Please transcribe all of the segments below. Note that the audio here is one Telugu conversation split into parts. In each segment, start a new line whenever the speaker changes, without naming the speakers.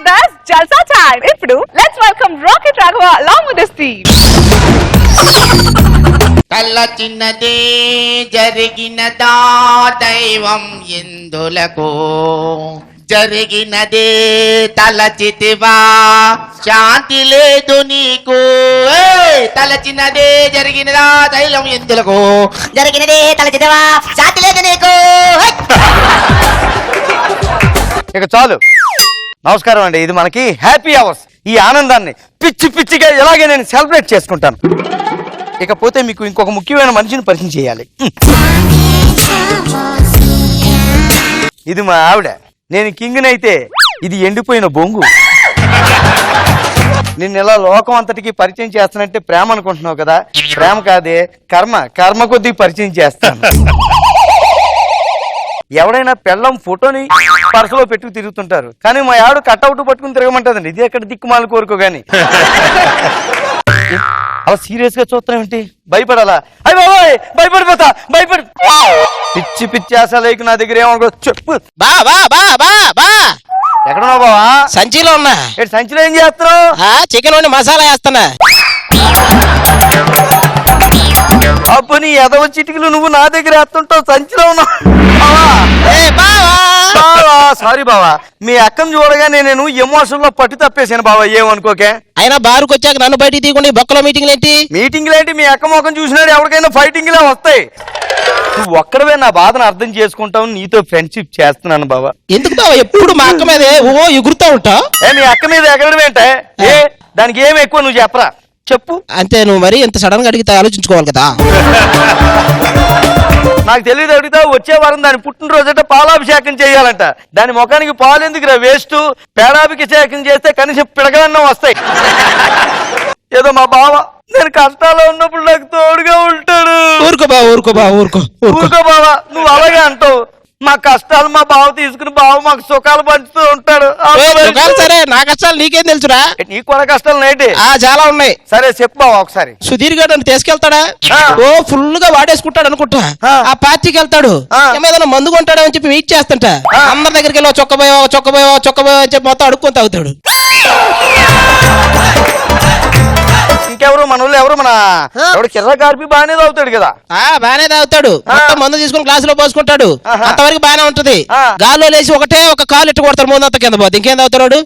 That's Jalsa time. Ippudu, let's welcome Rocket Raghava along with his team.
కళ్ళ చిన్నదే జరిగినదా దైవం ఎందులకు జరిగినదే తలచితివా శాంతి లేదు నీకు తలచినదే జరిగినదా దైవం ఎందులకు
జరిగినదే తలచితివా శాంతి లేదు నీకు.
ఇక చాలు. నమస్కారం అండి. ఇది మనకి హ్యాపీ అవర్స్. ఈ ఆనందాన్ని పిచ్చి పిచ్చిగా ఎలాగే నేను సెలబ్రేట్ చేసుకుంటాను. ఇకపోతే మీకు ఇంకొక ముఖ్యమైన మనిషిని పరిచయం చేయాలి. ఇది మా ఆవిడ. నేను కింగ్నైతే ఇది ఎండిపోయిన బొంగు. నిన్ను ఇలా లోకం అంతటికి పరిచయం చేస్తానంటే ప్రేమ అనుకుంటున్నావు కదా. ప్రేమ కాదే, కర్మ కొద్దీ పరిచయం చేస్తాను. ఎవడైనా పెళ్ళం ఫోటోని పర్సులో పెట్టుకు తిరుగుతుంటారు, కానీ మా ఆవిడ కట్అవుట్ పట్టుకుని తిరగమంటదండి. ఇది ఎక్కడ దిక్కుమాలు కోరుకో గాని. అలా సీరియస్ గా చూస్తానేంటి? భయపడాలా? అయ్య బాబాయ్ భయపడిపోతా. పిచ్చి పిచ్చి ఆశలేకు నా దగ్గర ఏమనుకో చెప్పు.
బా బా బా బా బా
ఎక్కడున్నావు బావా?
సంచిలో ఉన్నా.
సంచిలో ఏం చేస్తున్నావు?
చికెన్ వండి మసాలా వేస్తున్నా.
అబ్బు నీ ఎదవ చిటికలు నువ్వు నా దగ్గర వేస్తుంటావు, సంచిలో ఉన్నావు. సారీ బావా, మీ అక్కను చూడగానే నేను ఎమోషన్ లో పట్టు తప్పేశాను బావా, ఏమనుకోకే.
అయినా బారుకు వచ్చాక నన్ను బయటికి తీయకుండా బొక్కలో మీటింగ్లు ఏంటి?
మీటింగ్లు ఏంటి? మీ అక్క ముఖం చూసినాడు ఎవరికైనా ఫైటింగ్లే వస్తాయి. నువ్వు ఒక్కడవే నా బాధను అర్థం చేసుకుంటావు, నీతో ఫ్రెండ్షిప్ చేస్తున్నాను బావా.
ఎందుకు బావా ఎప్పుడు మా అక్క మీద ఎగురుతా ఉంటావు?
మీ అక్క మీద ఎగరడం ఏంటే? దానికి ఏమి ఎక్కువ నువ్వు చెప్పరా, చెప్పు.
అంతే, నువ్వు మరి ఇంత సడన్ గా అడిగితే ఆలోచించుకోవాలి కదా.
నాకు తెలియదు అడుగుతా. వచ్చే వారం దాని పుట్టినరోజట పాలాభిషేకం చేయాలంట. దాని ముఖానికి పాలు ఎందుకురా వేస్ట్? పేడాభిషేకం చేస్తే కనీసం పిడగలన్నా వస్తాయి. ఏదో మా బావ నేను కష్టాల్లో ఉన్నప్పుడు నాకు తోడుగా ఉంటాడు.
ఊరుకో
బావా, నువ్వు అలాగే అంటావు. మా కష్టాలు మా బావ తీసుకుని బావ మాకు సుఖాలు పంచుతూ ఉంటాడు.
సరే, నా కష్టాలు నీకేం తెలుసురా?
నీకు కూడా కష్టాలు నైట్
చాలా ఉన్నాయి.
సరే చెప్పు బావ ఒకసారి.
సుధీర్ గారు నన్ను తీసుకెళ్తాడా? ఫుల్ గా వాడేసుకుంటాడు అనుకుంటా. ఆ పార్టీకి వెళ్తాడు, ఏదైనా మందు కొంటాడు అని చెప్పి వెయిట్ చేస్తుంట. అందరి దగ్గరికి వెళ్ళి చొక్కబోయో అని చెప్పి మొత్తం అడుక్కొని తాగుతాడు.
ఇంకెవరు మన వాళ్ళు ఎవరు? మన ఎవడు కిర్ర కార్పి బాగానే తాగుతాడు కదా.
బాగానే తాగుతాడు, మొత్తం మందు తీసుకుని గ్లాసులో పోసుకుంటాడు. అంతవరకు బాగానే ఉంటది. గాల్లో లేచి ఒక కాలు ఇట్టు కొడతాడు, ముందు అంత కింద పోతే ఇంకేం తాగుతాడు?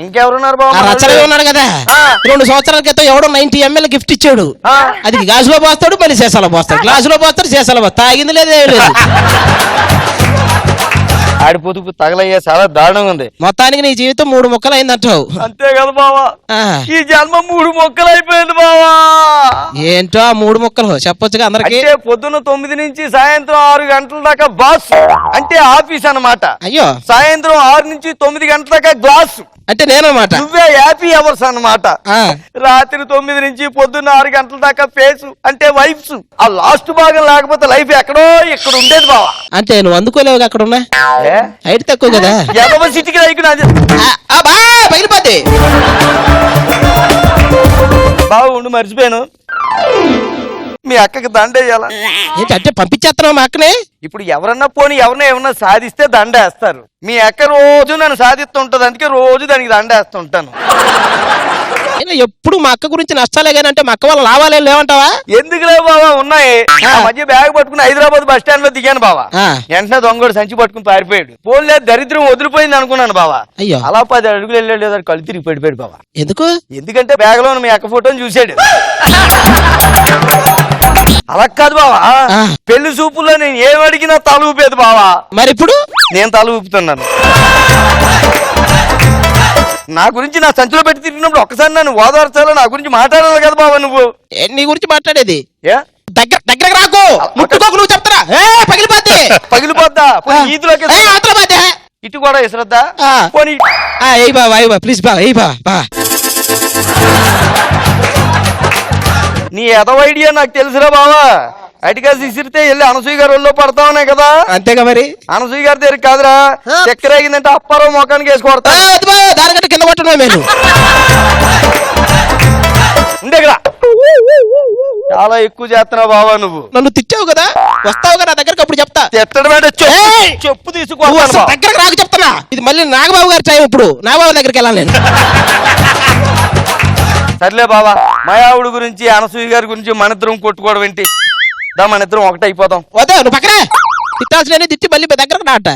ఇంకెవరున్నారు బాబు?
రచనగా ఉన్నాడు కదా. 2 సంవత్సరాల క్రితం ఎవడో 90 ml గిఫ్ట్ ఇచ్చాడు. అది గ్లాసులో పోస్తాడు, మళ్ళీ సీసాలో పోస్తాడు. గ్లాసులో పోస్తాడు, సీసాలో పోస్తాడు. తాగింది లేదు.
ఆడి పొదుపు తగలయ్యే చాలా దారుణంగా ఉంది.
మొత్తానికి నీ జీవితం 3 ముక్కలు అయిందంటావు.
అంతే కదా బావా, ఈ జన్మ 3 ముక్కలు అయిపోయింది బావా.
ఏంటో ఆ 3 ముక్కలు చెప్పొచ్చుగా అందరికి.
పొద్దున్న 9 నుంచి సాయంత్రం 6 గంటల దాకా బాస్ అంటే ఆఫీస్ అన్నమాట.
అయ్యో,
సాయంత్రం 6 నుంచి 9 గంటల దాకా గ్లాస్
అంటే నేనన్నమాట.
నువ్వే హ్యాపీ అవర్స్ అన్నమాట. రాత్రి 9 నుంచి పొద్దున్న 6 గంటల దాకా ఫేస్ అంటే వైఫ్స్. ఆ లాస్ట్ భాగం లేకపోతే లైఫ్ ఎక్కడో ఇక్కడ ఉండేది బావా.
అంటే నువ్వు అందుకోలేవు అక్కడ ఉన్నా హైట్ తక్కువ కదా.
సిటీకి
పగిలిపోతే
బావు ఉండి మర్చిపోయాను. మీ అక్కకి దండేయాలా?
ఏంటంటే పంపించేస్తున్నావు మా అక్కనే?
ఇప్పుడు ఎవరన్నా పోనీ ఎవరన్నా సాధిస్తే దండేస్తారు. మీ అక్క రోజు నన్ను సాధిస్తుంటది, అందుకే రోజు దానికి దండేస్తుంటాను.
ఎప్పుడు మా అక్క గురించి నష్టాలే గానీ అంటే మా అక్క వల్ల లాభాలే లేవంటావా?
ఎందుకు లేవు బావా, ఉన్నాయి. మధ్య బ్యాగ్ పట్టుకుని హైదరాబాద్ బస్ స్టాండ్ లో దిగాను బావా. వెంటనే దొంగడు సంచి పట్టుకుని పారిపోయాడు. పోన్లే దరిద్రం వదిలిపోయింది అనుకున్నాను బావా.
అయ్యో,
అలా 10 అడుగులు వెళ్ళాడు, కళ్ళు తిరిగి పడిపోయాడు బావా. ఎందుకంటే బ్యాగ్ లో మీ అక్క ఫోటోని చూశాడు. అలా కాదు బావా, పెళ్లి చూపుల్లో నేను ఏమడిగినా తల ఊపేది బావా.
మరి ఇప్పుడు
నేను తల ఊపుతున్నాను. నా గురించి నా సంచిలో పెట్టి తిరిగినప్పుడు ఒక్కసారి నన్ను ఓదార్చాలో, నా గురించి మాట్లాడాలి కదా బాబా. నువ్వు
నీ గురించి మాట్లాడేది దగ్గర రాకు, ముట్టుకోకు. నువ్వు చెప్తారా పగిలిపోద్దా? ఇటు కూడా ఇసరద్దా? ప్లీజ్ బా. నీ ఎదవ ఐడియా నాకు తెలుసురా బావా. అటుగా విసిరితే వెళ్ళి అనసూయ గారు ఒళ్ళో పడతా ఉన్నాయి కదా. అంతేగా మరి.
అనసూయ గారి దగ్గర కాదురా, చక్కెర అయిందంటే అప్పారో మొఖానికి వేసి కొడతా.
దానికంటే కింద పట్టడం నేను.
ఉండే కదా చాలా ఎక్కువ చేస్తున్నావు బావా నువ్వు.
నన్ను తిట్టావు కదా, వస్తావు కదా నా దగ్గరకు, అప్పుడు చెప్తా.
ఎత్తడం అంటే చెప్పు
నువ్వు
తీసుకో
అసలు దగ్గరకు రాకు చెప్తున్నా. ఇది మళ్ళీ నాగబాబు గారి టైం. ఇప్పుడు నాగబాబు దగ్గరికి వెళ్ళాలి నేను.
సర్లే బావా, మా ఆవిడ గురించి అనసూయ గారి గురించి మనిద్దరం కొట్టుకోవడం ఏంటి? దా మనిద్దరం ఒకటే అయిపోతాం.
వద్దా నువ్వు పక్కనే తిట్టాల్సిన తిట్టి మళ్ళీ దగ్గరకు నాట.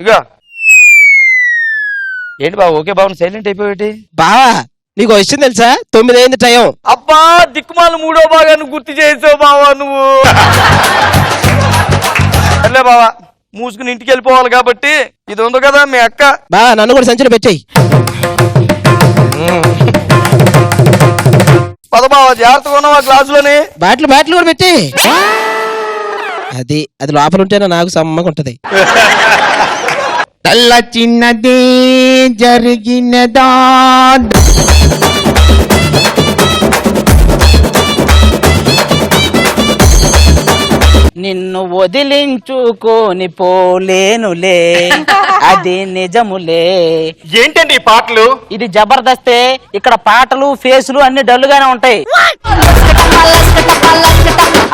ఇక ఏంటి బావ? ఓకే బావ, సైలెంట్ అయిపోయేటి?
బావా నీకు విషయం తెలుసా? 9 అయింది టైం.
అబ్బా దిక్కుమాల 3వ భాగాన్ని గుర్తు చేసావు బావా నువ్వు. సర్లే బావా, మూసుకుని ఇంటికి వెళ్ళిపోవాలి కాబట్టి ఇది ఉంది కదా మీ అక్క.
బావా నన్ను కూడా సంచిలో పెట్టేయి.
పద బావా, జాగ్రత్తగా ఉన్నావా గ్లాసులోని?
బాటిల్ కూడా పెట్టి. అది లోపల ఉంటేనే నాకు సమ్మగా ఉంటది. తల్ల చిన్నది జరిగినదా
నిన్ను వదిలించుకొని పోలేనులే, అది నిజములే.
ఏంటండి ఈ పాటలు?
ఇది జబర్దస్తే. ఇక్కడ పాటలు ఫేసులు అన్ని డల్లుగానే ఉంటాయి.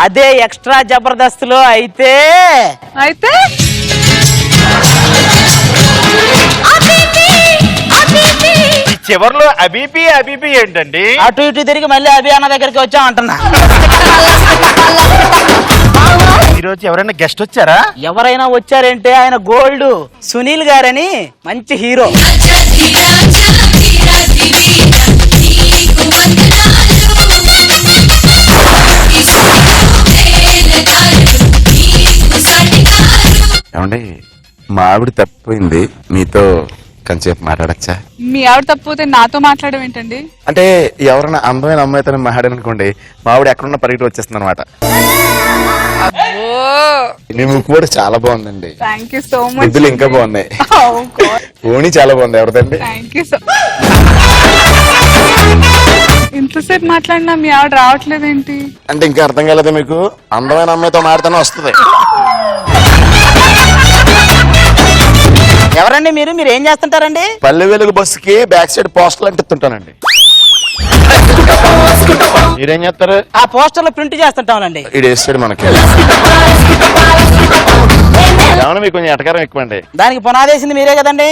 అదే ఎక్స్ట్రా జబర్దస్త్ లో అయితే
చివర్లో అబీపీ ఏంటండి?
అటు ఇటు తిరిగి మళ్ళీ అభి అన్న దగ్గరికి వచ్చా అంటున్నా.
ఈరోజు ఎవరైనా గెస్ట్ వచ్చారా?
ఎవరైనా వచ్చారంటే ఆయన గోల్డ్ సునీల్ గారని మంచి హీరో.
ఏమండి మా ఆవిడ తప్పిపోయింది, మీతో కొంచెంసేపు మాట్లాడచ్చా?
మీ ఆవిడ తప్పిపోతే నాతో మాట్లాడడం ఏంటండి?
అంటే ఎవరైనా అందమైన అమ్మాయితో మాట్లాడనుకోండి, మా ఆవిడ ఎక్కడున్న పరిగెట్టి వచ్చేస్తుంది అనమాట. నీ ముక్కు కూడా చాలా బాగుందండి.
Thank you so much.
ముద్దులు ఇంకా బాగున్నాయి. ఓణి చాలా బాగుంది. ఎవరిదండి?
Thank you so. ఇంతసేపు మాట్లాడినా మీ ఆవిడ రావట్లేదేంటి?
అంటే ఇంకా అర్థం కాలేదా మీకు? అందమైన అమ్మాయితో మాట్లాడితేనే వస్తుంది.
ఎవరండి మీరు ఏం చేస్తుంటారండి?
పల్లె వెలుగు బస్సుకి బ్యాక్ సైడ్ పోస్టర్లు అంటిస్తుంటానండి. మీరేం చేస్తారు?
ఆ పోస్టర్లు ప్రింట్ చేస్తుంటామండి.
ఇది వేస్తాడు మనకి. ఏమన్నా మీకు కొంచెం ఎటకారం ఎక్కువండి.
దానికి పునాదేసింది మీరే కదండి.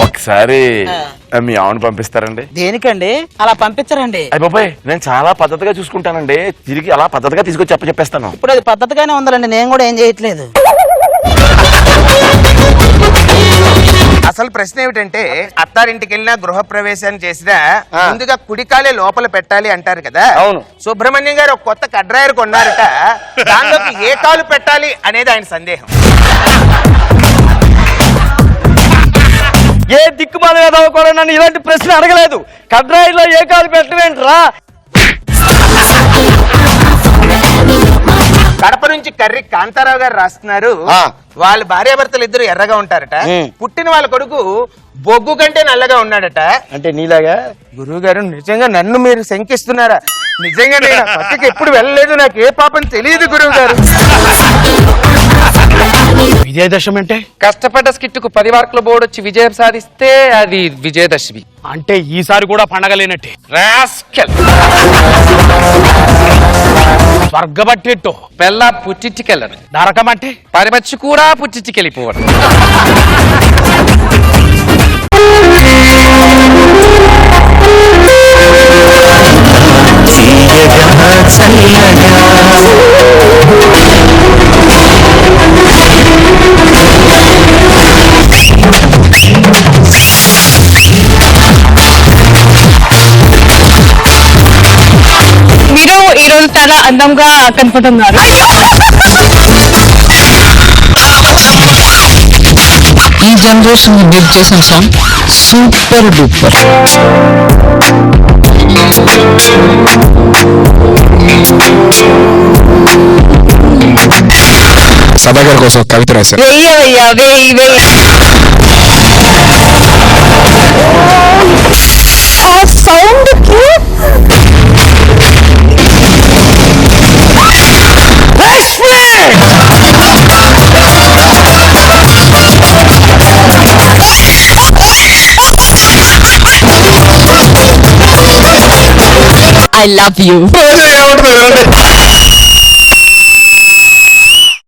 ఒకసారి మీ ఆవును పంపిస్తారండి?
దేనికండి? అలా పంపించరండి.
అయిపోయి నేను చాలా పద్ధతిగా చూసుకుంటానండి. తిరిగి అలా పద్ధతిగా తీసుకొచ్చి చెప్పేస్తాను.
ఇప్పుడు అది పద్ధతిగానే ఉందండి, నేను కూడా ఏం చేయట్లేదు.
అసలు ప్రశ్న ఏమిటంటే, అత్తారింటికి వెళ్ళినా గృహప్రవేశాన్ని చేసినా ముందుగా కుడికాలే లోపల పెట్టాలి అంటారు కదా.
అవును.
సుబ్రహ్మణ్యం గారు ఒక కొత్త కడ్రాయర్ కొన్నారట. దానిలోకి ఏ కాలు పెట్టాలి అనేది ఆయన సందేహం.
ఏ దిక్కుమాల కూడా నన్ను ఇలాంటి ప్రశ్న అడగలేదు. కడ్రాయిలో ఏ కాలు పెట్టవేంట్రా?
కడప నుంచి కర్రి కాంతారావు గారు రాస్తున్నారు, వాళ్ళ భార్యాభర్తలు ఇద్దరు ఎర్రగా ఉంటారట. పుట్టిన వాళ్ళ కొడుకు బొగ్గు కంటే నల్లగా ఉన్నాడట.
అంటే నీలాగా?
గురువు గారు నిజంగా నన్ను మీరు శంకిస్తున్నారా? నిజంగా నేను ఆ పక్కకి ఎప్పుడు వెళ్ళలేదు, నాకు ఏ పాపం తెలియదు గురువు గారు.
విజయదశమి అంటే
కష్టపడ్డ స్కిట్టుకు 10 మార్కుల బోర్డు వచ్చి విజయం సాధిస్తే అది విజయదశమి.
అంటే ఈసారి కూడా పండగ లేనట్టే. స్వర్గబట్టెట్టు
పెళ్ళ పుట్టింటికెళ్ళను.
నరకం అంటే
పరిమచ్చి కూడా పుట్టింటికెళ్ళిపోవడం.
మీరు ఈ రోజు చాలా అందంగా కనపడుతున్నారు.
ఈ జనరేషన్ బిల్డ్ చేసిన సాంగ్ సూపర్ డూపర్. సభా గారి కోసం కవిత రాశారు.
ఆ సౌండ్ కి
ఐ లవ్ యూ
రోజు ఏముంటది